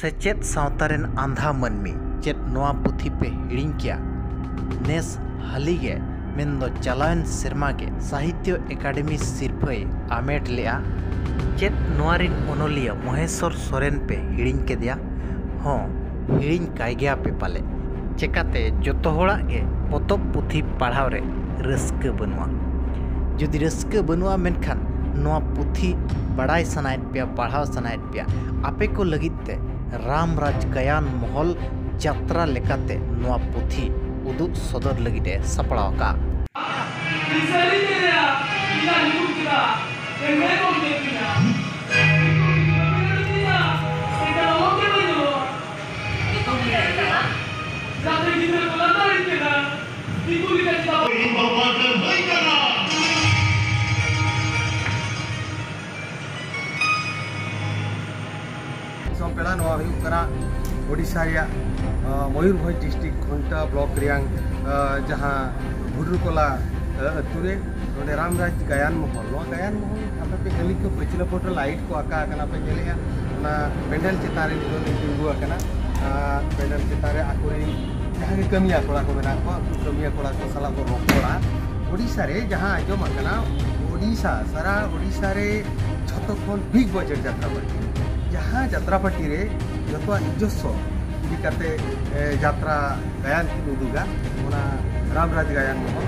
सेचेद सावतारेन आंधा मनमी चेद नोआ पुथी पे हिड़िंग किया नेस हालीगे मेंदो चलावन सेरमागे साहित्य एकाडेमी सिरफाई आमेट लिया चेद नोआरिन ओनोलिया महेश्वर सोरेन पे हिड़िंग के दिया हों हिड़िंग कायगया पे पाले चेकाते जोतो होड़ा गे पोतब पुथी पढ़ाव रे रस्क बनुआ जुदी रस्क बनुआ मेनखान नोआ पुथी बड़ाई सनायत पिया पढ़ाव सनायत पिया आपे को लगिते रामराज गायन महल यात्रा लेकाते नोआ पुथी उदुग सदर लगिते सपड़ाव का पेड़ा ओडिशा मयूरभंज डिस्ट्रिक्ट घंटा ब्लॉक जहाँ भुरुकोला अतुरे रामराज गायन महल आप पे गली को पचला पोट लाइट को आका पे पेंडल चितारे तिंगुआ पेंडल चितारे आकोरी जहाँ के कमिया कोड़ा को मेना कमिया कोड़ा को साला को रोकोड़ा ओडिशा रे जहाँ आजम ओडिशा सारा ओडिशा रे छतो खन बिग बजट यात्रा पार्टी जहाँ यात्रा पार्टी रे जो इज्जत इकाते यात्रा गायन उदुगा रामराज गायन महल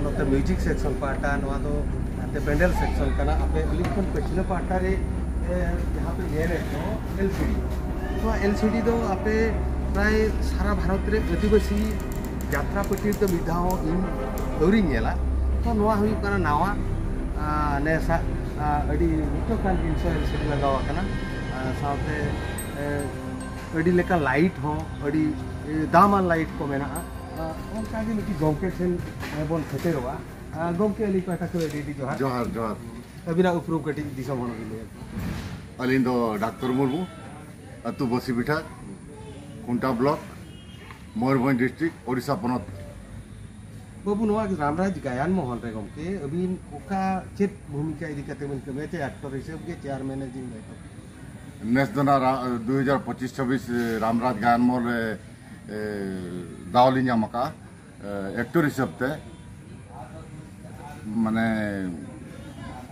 नोते म्यूजिक सेक्शन पाटा पेंडल सेक्शन आपे अलिखन पछिला पाटा रे जहाँ पे नेले तो एलसीडी तो आपे प्राय सारा भारत रे आदिवासी यात्रा पार्टी तो मिधाओ इन दौरी नेला तो नवा हुई कना नावा नेसा अड़ी मिटोकान जिनसो एलसीडी लगावा कना साथे अड़ी लेका लाइट हो अड़ी दामान लाइट को मेना उनका के मिटी गोमके सेन बोन खतेरवा गोमके अली पाटा को रेडी जोहार जोहार जोहार अबिना उपरूम कटी दिसम होनो के अलिन दो डॉक्टर मुर्मू अतु बसी बिठा कुंटा ब्लॉक मयूरभंज डिस्ट्रिक्ट ओडिशा पनत बाबू नवा रामराज गायन महल रे गोमके अबिन ओका चेत भूमिका इदी कते मन के मेते एक्टर हिसाब के चेयर मैनेजिंग दायित्व नेस दना 2025-26 रामराज गायन महल दावली नामका एक्टर हिसाब ते माने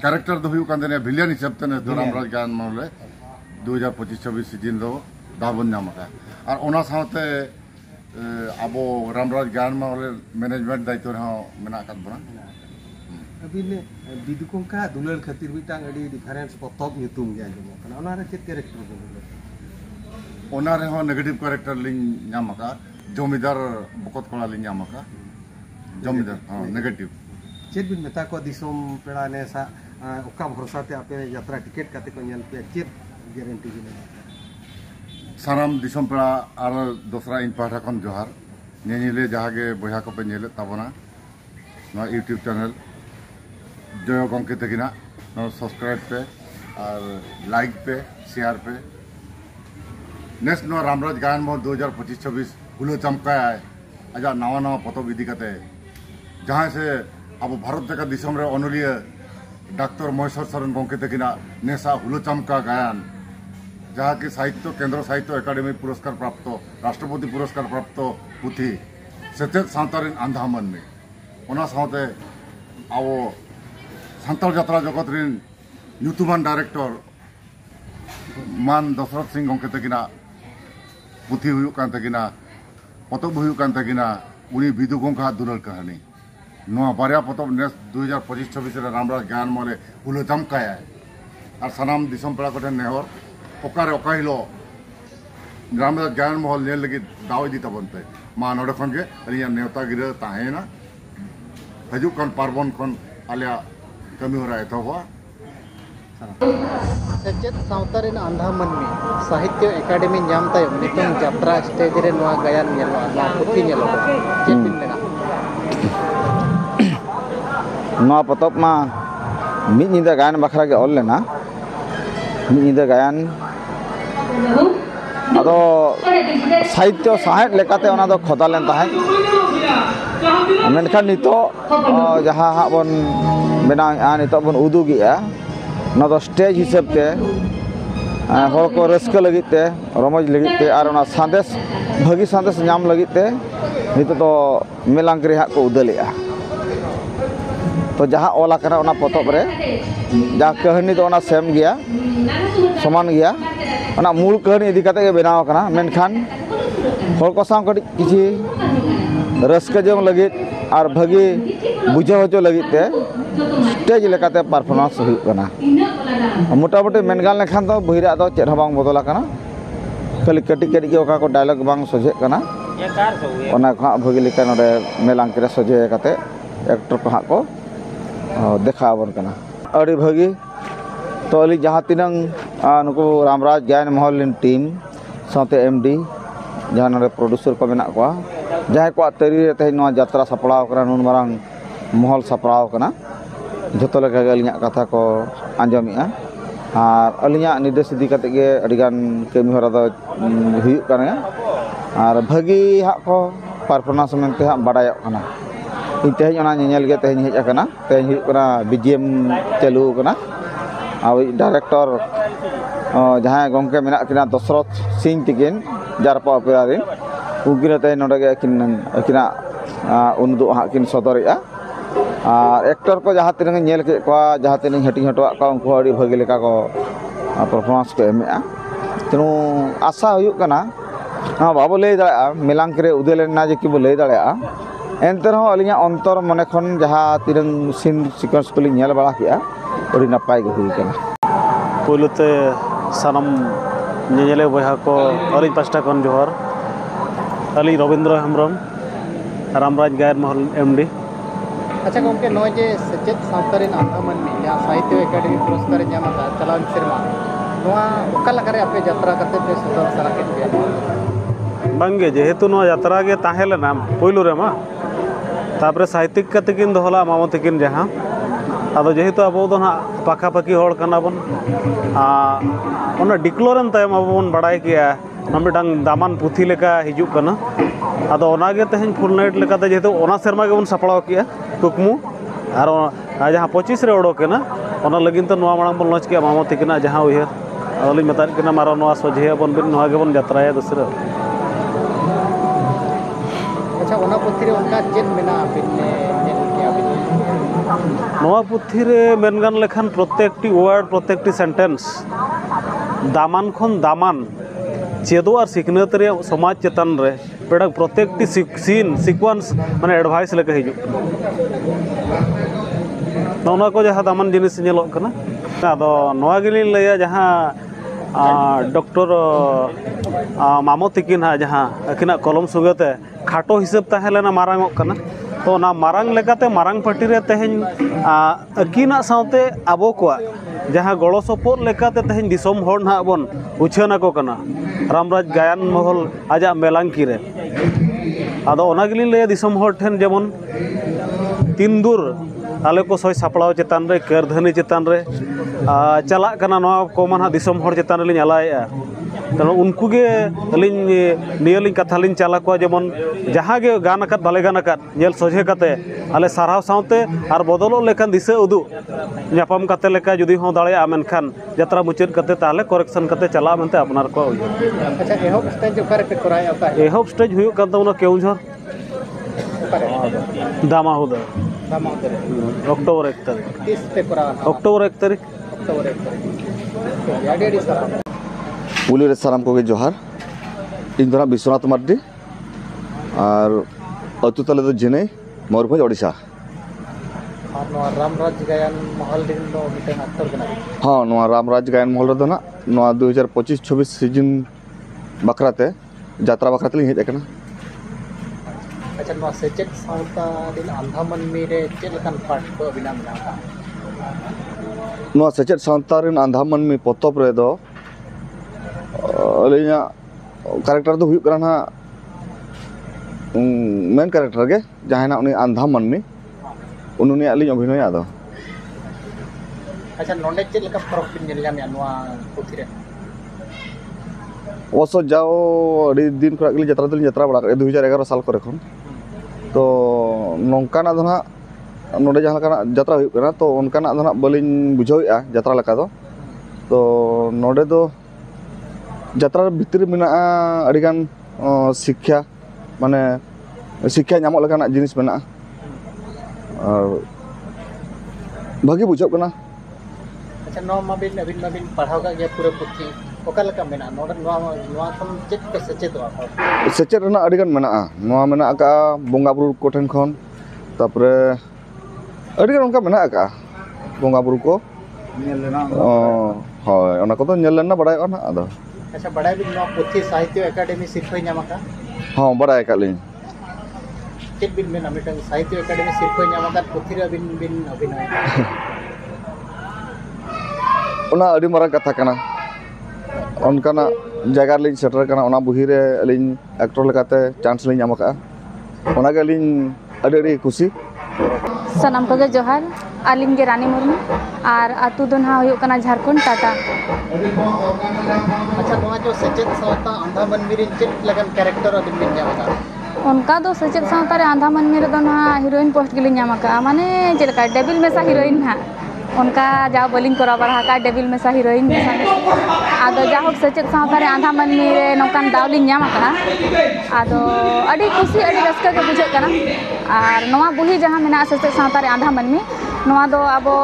कैरेक्टर दो हुई कांदे ने विलियन हिसाब ते ने रामराज गायन महल 2025-26 सीजन दो दावन नामका और ओना साथे अबो रामराज गायन महल मैनेजमेंट दायित्व रे मेना कात बना अभी ने बिदुकों का दुलर खातिर मिटांग अड़ी डिफरेंस पतब ᱧᱩᱛᱩᱢ ᱜᱮ ᱟᱸᱡᱚᱢᱚᱜ ᱠᱟᱱᱟ ᱚᱱᱟ ᱨᱮ ᱪᱮᱫ ᱠᱮᱨᱮक्ᱴᱟᱨ ᱵᱚᱱ ओना रे हो नेगेटिव कैरेक्टर लिंग नामका जमीदार बकत कोला लिंग नामका जमीदार हां नेगेटिव चेत बिन मेता को दिसोम पेड़ा ने सा ओका भरोसा ते आपे यात्रा टिकट काते को नेल पे चेत गारंटी बिन साराम दिसोम पेड़ा आर दूसरा इन पाठा खन जोहार नेनिले जहागे बया को पे नेले तबना ना यूट्यूब चैनल जय गंके तकिना सब्सक्राइब पे और लाइक पे शेयर पे नेक्स्ट नो रामराज गायन महल 2025-26 हुलो चमकाया है अजा नवा नवा पतब इदी कते जहाँ से अब भारत जगह दिसम रे अनोलिय डॉक्टर महेश्वर सोरेन गंके तकिना नेसा हुलो चमका गायन जहाँ की साहित्य केंद्र साहित्य एकाडेमी पुरस्कार प्राप्त राष्ट्रपति पुरस्कार प्राप्त पुथी सेचेद सावतारेन आंधा मनमी ओना सावते आवो सान्ताल यात्रा जगत रिन ᱧᱩᱛᱩᱢᱟᱱ डायरेक्टर मान दशरथ सिंह गंके तकिना पुथी हुयुक कान तकिना पतब हुयुक कान तकिना उनी बिदु गंका दुलर कहानी नोआ बारिया पतब नेस 2025-26 रे रामराज गायन महल हुलो चमकाया और सनाम दिसम पेड़ा कोठे नेहर ओकारे ओका हिलो रामराज गायन महल नेल लगी दाव इदी तबनते मा नोडे खन के अलिया नेवता गिरे ताहेना हजुक कन पार्बन कन आलिया कमी हो रहा है तो हुआ सेचेद सावतारेन आंधा मनमी साहित्य एकाडेमी नाम तायम नितों यात्रा स्टेज रे नोआ गायन नेलवा ना पुथी नेलवा चेद बिन मेना नोआ पतब मा मिद निदा गायन बखरा के ऑल लेना मिद निदा गायन अदो साहित्य साहेब लेकाते ओना दो खोदा लेन ताहे मेनखान नितो जहाँ हाँ बन बना नितो बन उदुगिया ना तो स्टेज हिसाब ते hor ko raska lagi te romoj lagi te ar ona sandes bhagi sandes nyam lagi te nitu to melangkri hak ko udalea to jaha ola kana ona potop re ja kahani to ona sem gya saman gya ona mul kahani idi kate ge benaw kana menkhan hor ko sang kadi kichi raska jong lagi ar bhagi bujha hojo lagi te stage lekate performance huyuk kana मोटामुटी मेनगान लेखान तो बहिरा दो चेद हबांग बदला kana खाली कटी कटी के ओका को dialogue बांग सोजे kana ओना खा भगी लेका नडे मेलांग के सोजे कते एक्टर को हा को देखाबन kana अड़ी भगी तो अली जहां तिनंग नुको रामराज गायन महल लिन टीम साथे एमडी जहां नडे प्रोड्यूसर को मेना को जहां को तरी ते नो यात्रा सपड़ाव करा नुन मारंग महल सपड़ाव kana जतो लेका अलिया कथा को आंजमिया और अलिया निर्देश इदी कते गे अडिगान कमी हरा दो हुयुक काना और भगी हा को परफॉर्मेंस मेनते हा बडायक काना इन तेहन ओना नेनेल गे तेहन हेज काना तेहन हुयुक काना बीजीएम चालू काना आ डायरेक्टर जहां गंके मेना किना दशरथ सिंह तिकिन जारपा ऑपेरा रे उगिन तेहन नोडे गे किना उनदु हा किन सदरिया और एक्टर को जहाँ तीन नेल के जहाँ तीन हटी हटवा उनको अड़ी भगी लेका को परफॉर्मेंस को एमेआ तेणु आशा हुयुक कना हाँ बाबो लय दाड़ा मेलांग के उदे लेना जे कि बो लय दाड़ा एनते रहो अलिया अंतर मने खन जहाँ तीन सीन सीक्वेंस को लिंग नेल बड़ा किया अड़ी नपाय गे हुई कना पुलते सनम नेले बहा को अली पास्टा कन जोहर अली रविंद्र हेम्ब्रम रामराज गायन महल एमडी अच्छा गमके नॉय जे सचेत सावतारिन आंदामान में या साहित्य एकेडमी पुरस्कार ᱧᱟᱢᱟ चलान सेरमा नोआ ओका लगा रे आपे यात्रा करते पे सदर सारा के पे बंगे जेहेतु नो यात्रा गे ताहेले नाम पोइलो रे मा तापरे साहित्यिक कते किन दोहला मामते किन जहां आदो जेहेतु अबो दो ना पाखा पाखी होड़ कना बन ओना डिक्लोरन तायम अबो बन बडाय किया नमिटांग दामान पुथी लेका हिजु कना आदो ओनागे तेहन फुल नाइट लेकाते जेहेतु ओना शर्मा गे बन सपड़ाव किया कुकमु और जहाँ 25 रे ओडोकेना ओना लगिन तो नोआ मांग बन लॉन्च किया मामती किना जहाँ उहर अली मता किना मारो नोआ सोझे बन बिन नोआ गे बन यात्राया दूसरा अच्छा ओना पुथी रे उनका चेन मेना बिने नेल के अबिन नोआ पुथी रे मेनगान लेखान प्रत्येकटी वर्ड प्रत्येकटी सेंटेंस दामान खन दामान चेदो और सिखनत रे समाज चेतन रे पेड़ प्रत्येकटी सीन सिक्वेंस माने एडवाइस लेके हिजु नोना को जहाँ दामान जिनिस नेलोक कना आदो नोआ गिलिन लया जहाँ डॉक्टर मामती किन हा जहाँ अकिना कलम सुगते खाटो हिसाब ताहेलेना मारांगोक कना तो ना मारांग लेकाते मारांग पार्टी रे तेहन अकिना साउते आबो को जहाँ गड़ो सपोर्ट लेकाते तेहन दिसोम होड़ ना बन उछाना को कना रामराज गायन महल आजा मेलांकी रे आदो ओना गिलिन लया दिसोम होड़ ठेन जेमन तीन दूर आले को सय सापड़ाव चेतान रे करधनी चेतान रे चला कना नोआ को माना दिसोम होड़ चेतान रे आलाया तो उनको गे अलिन नियलिन कथा लिन चला को जेमन जहाँ गे गान अकत बाले गान अकत नेल सोझे कते आले साराव साउते आर बदलो लेखान दिसे उदु ᱧᱟᱯᱟᱢ कते लेका जुदी हो दाड़े मेनखान यात्रा मुचाद कते ताले करेक्शन कते चला मनते अपनार को अच्छा एहोब स्टेज ओकारे पे कराय ओका एहोब स्टेज हुयुक कान तमना केउझर दामाहुदा अक्टोबर 1 तारीख किस पे करा अक्टोबर 1 तारीख याडी सारा पुलिस साराम को जोहार इन दरा विश्वनाथ मार्डी और अतु तले तो जेने मयूरभंज ओडिशा और नो रामराज गायन महल दिन दो मिटे एक्टर कना हाँ नो रामराज गायन महल रे दो ना नो 2025-26 सीजन बकराते यात्रा बकराते लिंग हेज एकना अच्छा नो सेचेक साउता दिन अंधामन मेरे चेलकन पार्ट को बिना मिला नो सेचेक साउता रिन अंधामन में पोतोप रे दो अलिया कैरेक्टर दो हुयुक कना मेन कैरेक्टर के जहां उनी अंधामन में उन्होंने अली अभिनय आदो अच्छा नोंडे चेल का फरक बिन नेल नोआ पुथी रे ओसो जाओ अड़ी दिन खरा के यात्रा बड़ा 2011 साल करे खन तो नोंकाना दो ना नोंडे जहां लका यात्रा हुयुक कना तो उनकाना दो ना बलिन बुझावेआ यात्रा लका दो तो नोंडे दो ᱡᱟᱛᱨᱟ ᱵᱷᱤᱛᱨᱤ ᱢᱮᱱᱟᱜᱼᱟ ᱟᱹᱰᱤᱜᱟन ᱥᱤᱠᱠᱷᱟ ᱢᱟᱱᱮ ᱥᱤᱠᱠᱷᱟ ᱧᱟᱢᱚᱜ ᱞᱮᱠᱟᱱᱟᱜ ᱡᱤᱱᱤᱥ ᱢᱮᱱᱟᱜᱼᱟ ᱟᱨ ᱵᱷᱟᱹᱜᱤ ᱵᱩᱡᱷᱟᱹᱜ ᱠᱟᱱᱟ ᱟᱪᱪᱷᱟ ᱱᱚᱣᱟ ᱟᱹᱵᱤᱱ ᱢᱟᱵᱤᱱ ᱯᱟᱲᱦᱟᱣ ᱠᱟᱜ ᱜᱮᱭᱟ ᱯᱩᱨᱟᱹ ᱯᱩᱛᱷᱤ ᱚᱠᱟ ᱞᱮᱠᱟ ᱢᱮᱱᱟᱜᱼᱟ ᱱᱚᱰᱮ ᱱᱚᱣᱟ ᱠᱷᱚᱱ ᱪᱮᱫ ᱯᱮ ᱥᱮᱪᱮᱫᱚᱜᱼᱟ ᱥᱮᱪᱮᱫ ᱨᱮᱱᱟᱜ ᱟᱹᱰᱤᱜᱟन ᱢᱮᱱᱟᱜᱼᱟ ᱱᱚᱣᱟ ᱢᱮᱱᱟᱜ ᱟᱠᱟᱜᱼᱟ ᱵᱚᱸᱜᱟ ᱵᱩᱨᱩ ᱠᱚ ᱴᱷᱮᱱ ᱠᱷᱚᱱ ᱛᱟᱯᱚᱨᱮ ᱟᱹᱰᱤᱜᱟन ᱚᱱᱠᱟ ᱢᱮᱱᱟᱜ ᱟᱠᱟᱜᱼᱟ ᱵᱚᱸᱜᱟ ᱵᱩᱨᱩ ᱠᱚ ᱦᱳᱭ ᱚᱱᱟ ᱠᱚᱫᱚ ᱧᱮᱞ ᱞᱮᱱᱟ ᱵᱟᱲᱟᱭᱚᱜᱼᱟ ᱱᱟᱦᱟᱜ ᱟᱫᱚ ᱟᱪᱪᱷᱟ ᱵᱟᱲᱟᱭ ᱵᱤᱱ ᱱᱚᱣᱟ ᱯᱩᱛᱷᱤ ᱥᱟᱦᱤᱛᱛᱚ ᱮᱠᱟᱰᱮᱢᱤ ᱥᱤᱨᱯᱟᱹᱭ ᱧᱟᱢ ᱟᱠᱟᱫᱟ ᱦᱚᱸ ᱵᱟᱲᱟᱭ ᱟᱠᱟᱫ ᱞᱤᱧ ᱪᱮᱫ ᱵᱤᱱ ᱢᱮᱱᱟ ᱢᱤᱫᱴᱟᱝ ᱥᱟᱦᱤᱛᱛᱚ ᱮᱠᱟᱰᱮᱢᱤ ᱥᱤᱨᱯᱟᱹᱭ ᱧᱟᱢ ᱟᱠᱟᱫ ᱯᱩᱛᱷᱤ ᱨᱮ ᱟᱹᱵᱤᱱ ᱵᱤᱱ ᱚᱵᱷᱤᱱᱚᱭ ᱚᱱᱟ ᱟᱹᱰᱤ ᱢᱟᱨᱟᱝ ᱠᱟᱛᱷᱟ ᱠᱟᱱᱟ ᱚᱱᱠᱟᱱᱟᱜ ᱡᱟᱭᱜᱟ ᱨᱮᱞᱤᱧ ᱥᱮᱴᱮᱨ ᱟᱠᱟᱱᱟ ᱚᱱᱟ ᱵᱩᱦᱤ ᱨᱮ ᱟᱹᱞᱤᱧ ᱮᱠᱴᱚᱨ ᱞᱮᱠᱟᱛᱮ ᱪᱟᱱᱥ ᱞᱤᱧ ᱧᱟᱢ ᱟᱠᱟᱜᱼᱟ ᱚᱱᱟᱜᱮ ᱟᱹᱞᱤᱧ ᱟᱹᱰᱤ ᱠᱩᱥᱤ ᱥᱟᱱᱟᱢ ᱠᱚᱜᱮ ᱡᱚᱦᱟᱨ ᱟᱹᱞᱤᱧ ᱜᱮ ᱨᱟᱱᱤ ᱢᱩᱨᱢᱩ ᱟᱨ ᱟᱛᱩ ᱫᱚ ᱱᱟᱦᱟᱜ ᱦᱩᱭᱩᱜ ᱠᱟᱱᱟ ᱡᱷᱟᱲᱠᱷᱚᱸᱰ ᱴᱟᱴᱟ ᱟᱪᱪᱷᱟ ᱱᱚᱣᱟ ᱡᱚ ᱥᱮᱪᱮᱫ ᱥᱟᱶᱛᱟ ᱟᱸᱫᱷᱟ ᱢᱟᱹᱱᱢᱤ ᱨᱮ ᱪᱮᱫ ᱞᱮᱠᱟᱱ ᱠᱮᱨᱮᱠᱴᱟᱨ ᱟᱹᱵᱤᱱ ᱵᱤᱱ ᱧᱟᱢ ᱟᱠᱟᱫᱟ ᱚᱱᱠᱟ ᱫᱚ ᱥᱮᱪᱮᱫ ᱥᱟᱶᱛᱟ ᱨᱮ ᱟᱸᱫᱷᱟ ᱢᱟᱹᱱᱢᱤ ᱨᱮᱫᱚ ᱱᱟᱦᱟᱜ ᱦᱤᱨᱳᱭᱤᱱ ᱯᱳᱥᱴ ᱜᱮᱞᱤᱧ ᱧᱟᱢ ᱟᱠᱟᱜᱼᱟ ᱢᱟᱱᱮ ᱪᱮᱫ ᱞᱮᱠᱟ ᱰᱮᱵᱤᱞ ᱢᱮᱥᱟ ᱦᱤᱨᱳᱭᱤᱱ ᱱᱟᱦᱟᱜ ᱚᱱᱠᱟ ᱡᱟᱣ ᱵᱟᱹᱞᱤᱧ ᱠᱚᱨᱟᱣ ᱵᱟᱲᱟ ᱟᱠᱟᱫᱼᱟ ᱰᱮᱵᱤᱞ ᱢᱮᱥᱟ ᱦᱤᱨᱳᱭᱤᱱ ᱟᱫᱚ ᱡᱟᱭᱦᱳᱠ ᱥᱮᱪᱮᱫ ᱥᱟᱶᱛᱟ ᱨᱮ ᱟᱸᱫᱷᱟ ᱢᱟᱹᱱᱢᱤ ᱨᱮ ᱱᱚᱝᱠᱟᱱ ᱫᱟᱣ ᱞᱤᱧ ᱧᱟᱢ ᱟᱠᱟᱫᱼᱟ ᱟᱫᱚ ᱟᱹᱰᱤ ᱠᱩᱥᱤ ᱟᱹᱰᱤ ᱨᱟᱹᱥᱠᱟᱹ ᱜᱮ ᱵᱩᱡᱷᱟᱹᱜ ᱠᱟᱱᱟ ᱟᱨ ᱱᱚᱣᱟ ᱵᱩᱦᱤ ᱡᱟᱦᱟᱸ ᱢᱮᱱᱟᱜᱼᱟ ᱥᱮᱪᱮᱫ ᱥᱟᱶᱛᱟ ᱨᱮ ᱟᱸᱫᱷᱟ ᱢᱟᱹᱱᱢि ᱱᱚᱣᱟ ᱫᱚ ᱟᱵᱚ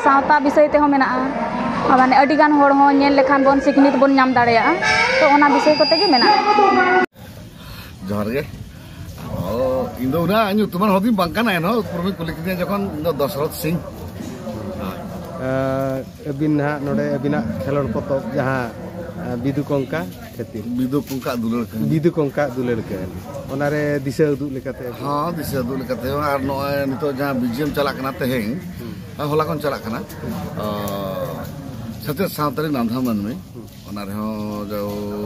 ᱥᱟᱶᱛᱟ ᱵᱤᱥᱚᱭ ᱛᱮᱦᱚᱸ ᱢᱮᱱᱟᱜᱼᱟ ᱢᱟᱱᱮ ᱟᱹᱰᱤᱜᱟᱱ ᱦᱚᱲ ᱦᱚᱸ ᱧᱮᱞ ᱞᱮᱠᱷᱟᱱ ᱵᱚᱱ ᱥᱤᱠᱷᱱᱟᱹᱛ ᱵᱚᱱ ᱧᱟᱢ ᱫᱟᱲᱮᱭᱟᱜᱼᱟ ᱛᱚ ᱚᱱᱟ ᱵᱤᱥᱚᱭ ᱠᱚᱛᱮ ᱜᱮ ᱢᱮᱱᱟᱜᱼᱟ ᱡᱚᱦᱟᱨ ᱜᱮ ᱤᱧ ᱫᱚ ᱩᱱᱟᱹᱜ ᱧᱩᱛᱩᱢᱟᱱ ᱦᱚᱲ ᱫᱚᱧ ᱵᱟᱝ ᱠᱟᱱᱟ ᱮᱱᱦᱚᱸ ᱩᱯᱨᱩᱢᱤᱧ ᱠᱩᱞᱤ ᱠᱤᱫᱤᱧᱟ ᱡᱚᱠᱷᱚᱱ ᱤᱧ ᱫᱚ ᱫᱚᱥᱨᱚᱛ ᱥᱤᱝ ᱟᱹᱵᱤᱱ ᱱᱟᱦᱟᱜ ᱱᱚᱰᱮ ᱟᱹᱵᱤᱱᱟᱜ ᱠᱷᱮᱞᱳᱰ ᱯᱚᱛᱚᱵ ᱡᱟᱦᱟᱸ ᱵᱤᱫᱩ ᱠᱚᱝᱠᱟ ᱠᱷᱟᱹᱛᱤᱨ ᱵᱤᱫᱩ ᱠᱚᱝᱠᱟ ᱫᱩᱞᱟᱹᱲ ᱵᱤᱫᱩ ᱠᱚᱝᱠᱟ ᱫᱩᱞᱟᱹᱲ ᱠᱟᱹᱦᱱᱤ ᱚᱱᱟᱨᱮ ᱫᱤᱥᱟᱹ ᱩᱫᱩᱜ ᱞᱮᱠᱟᱛᱮ ᱦᱚᱸ ᱫᱤᱥᱟᱹ ᱩᱫᱩᱜ ᱞᱮᱠᱟᱛᱮ ᱟᱨ ᱱᱚᱜᱼᱚᱭ ᱱᱤᱛᱚᱜ ᱡᱟᱦᱟᱸ ᱵᱤᱡᱤএᱢ ᱪᱟᱞᱟᱜ ᱠᱟᱱᱟ ᱛᱮᱦᱮᱧ ᱦᱚᱞᱟ ᱠᱷᱚᱱ ᱪᱟᱞᱟᱜ ᱠᱟᱱᱟ ᱥᱮᱪᱮᱫ ᱥᱟᱶᱛᱟ ᱨᱮᱱ ᱟᱸᱫᱷᱟ ᱢᱟᱹᱱᱢᱤ ᱚᱱᱟ ᱨᱮᱦᱚᱸ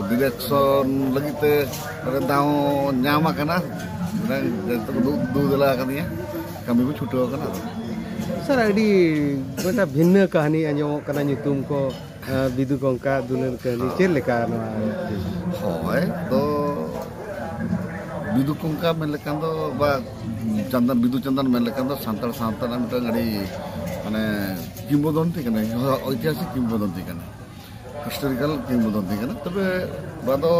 ᱰᱤᱨᱮᱠᱥᱚᱱ ᱞᱟᱹᱜᱤᱫ ᱛᱮ ᱫᱟᱣ ᱧᱟᱢ ᱟᱠᱟᱱᱟ ᱫᱩ ᱫᱮᱞᱟ ᱟᱠᱟᱫᱤᱧᱟ ᱠᱟᱹᱢᱤ ᱠᱚ ᱪᱷᱩᱴᱟᱹᱣ ᱟᱠᱟᱱᱟ ᱥᱟᱨ ᱟᱹᱰᱤ ᱢᱤᱫᱴᱟᱝ ᱵᱷᱤᱱᱟᱹ ᱠᱟᱹᱦᱱᱤ ᱟᱸᱡᱚᱢᱚᱜ ᱠᱟᱱᱟ ᱧᱩᱛᱩᱢ ᱠᱚ ᱵᱤᱫᱩ ᱠᱚᱝᱠᱟ ᱫᱩᱞᱟᱹᱲ ᱠᱟᱹᱦᱱᱤ ᱪᱮᱫ ᱞᱮᱠᱟ ᱱᱚᱣᱟ ᱦᱳᱭ ᱛᱚ ᱵᱤᱫᱩ ᱠᱚᱝᱠᱟ ᱢᱮᱱ ᱞᱮᱠᱷᱟᱱ ᱫᱚ ᱵᱟ ᱪᱟᱸᱫᱟᱱ ᱵᱤᱫᱩ ᱪᱟᱸᱫᱟᱱ ᱢᱮᱱ ᱞᱮᱠᱷᱟᱱ ᱫᱚ ᱥᱟᱱᱛᱟᱲ ᱥᱟᱶᱛᱟ ᱨᱮᱱᱟᱜ ᱢᱤᱫᱴᱟᱝ ᱟᱹᱰᱤ ᱢᱟᱱᱮ কিংবদন্তি ᱠᱟᱱᱟ ঐতিহাসিক কিংবদন্তি ᱠᱟᱱᱟ হিস্টোরিক্যাল কিংবদন্তি ᱠᱟᱱᱟ ᱛᱚᱵᱮ ᱱᱚᱣᱟ ᱫᱚ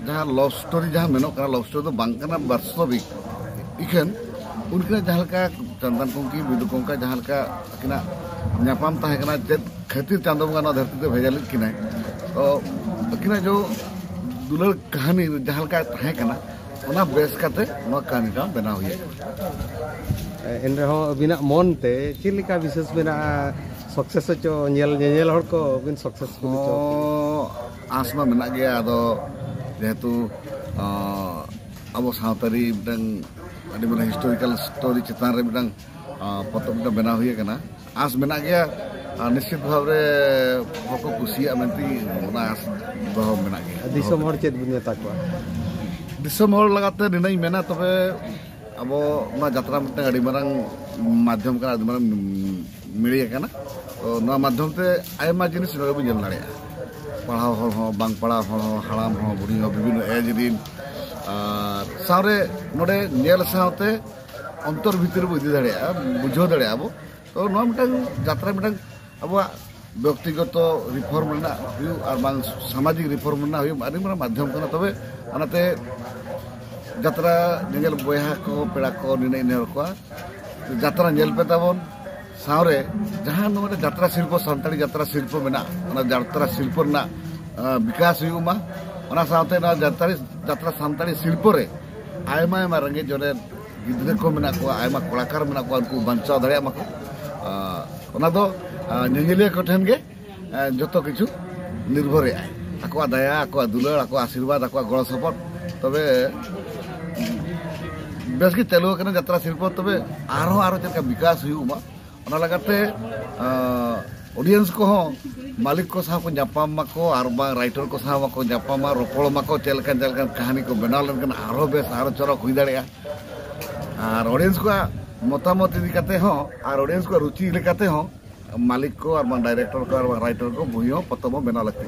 ᱡᱟᱦᱟᱸ ᱞᱟᱵᱷ ᱥᱴᱳরি ᱡᱟᱦᱟᱸ ᱢᱮᱱᱚᱜ ᱠᱟᱱᱟ ᱞᱟᱵᱷ ᱥᱴᱳরি ᱫᱚ ᱵᱟᱝ ᱠᱟᱱᱟ ᱵᱟᱥᱛᱚᱵᱤᱠ ᱤᱠᱷᱟᱹᱱ उनकिना जहाँ चंदन कुंकी बिदु कुंका जहाँ नापाम तहकना चेत खातिर चांदो बंगा धरती ते भेजा लेकिन तो अकिना जो दुलड़ कहानी जहाँ तहकना ओना बेस काते नो कहानी का बना हुई एन रहो अबिना मन ते चिलिका विशेष बिना सक्सेस चो नेल हर को बिन सक्सेसफुल चो आसमा मेना गया आदो जेहेतु अब सावतारी मिटन अभी मैं हिस्टोरिकल स्टोरी चितान रे मिटन पतब मिटन बना हुई है आस मेना गया निश्चित भाव रे हको कुसिया मेंती ओना आस दो मेना गया दिसम हर चेत बिन मेता को दिसम हर लगाते निनाई मेना तबे अब ना यात्रा मिटन अड़ी मारंग माध्यम का अड़ी मारंग मीडिया का ना तो ना माध्यम ते आयमा जिनिस नोरे बन जल दाड़िया पढ़ाव हर हो बांग पढ़ाव हर हो हड़ाम हो बुढ़ी हो विभिन्न एज रिन सारे नोडे नेल सावते अंतर भीतर बो इदी दाड़िया बुझो दाड़िया अब तो ना मिटन यात्रा मिटन अब व्यक्तिगत रिफॉर्म ना हुयु आर बांग सामाजिक रिफॉर्म ना हुयु अड़ी मारंग माध्यम का तबे अनाते यात्रा नेल बयहा को पेड़ा को निने नेर को यात्रा नेल पे ताबन सावरे जहाँ नोडे यात्रा शिल्प सान्ताड़ी यात्रा शिल्प मेना यात्रा शिल्प ना विकास हुयुमा ओना सावते ना यात्रा सान्ताड़ी शिल्प रे आयमा आयमा रंगे जोरे गिद्रे को मेना को आयमा कलाकार मेना को उनको बंचाव दाड़िया माको ओना दो नेंगेलिया को ठेन गे जतो किछु निर्भर है आको दया आको दुलार आको आशीर्वाद आको गड़ सपोर्ट तबे बेस की तेलुगु कना यात्रा शिल्प तबे आरो चेका विकास हुयुमा ओना लगाते ऑडियंस को हो मालिक को साह को जापाम माको आर बा राइटर को साह माको जापामा रोपड़ माको चलकन कहानी को बनाव लेनकन आरो बेस आरो चरक हुई दाड़िया आर ऑडियंस को मतामत इदी काते हो आर ऑडियंस को रुचि लेकाते हो मालिक को आर डायरेक्टर को आर राइटर को बुही हो पतम बनाव लगती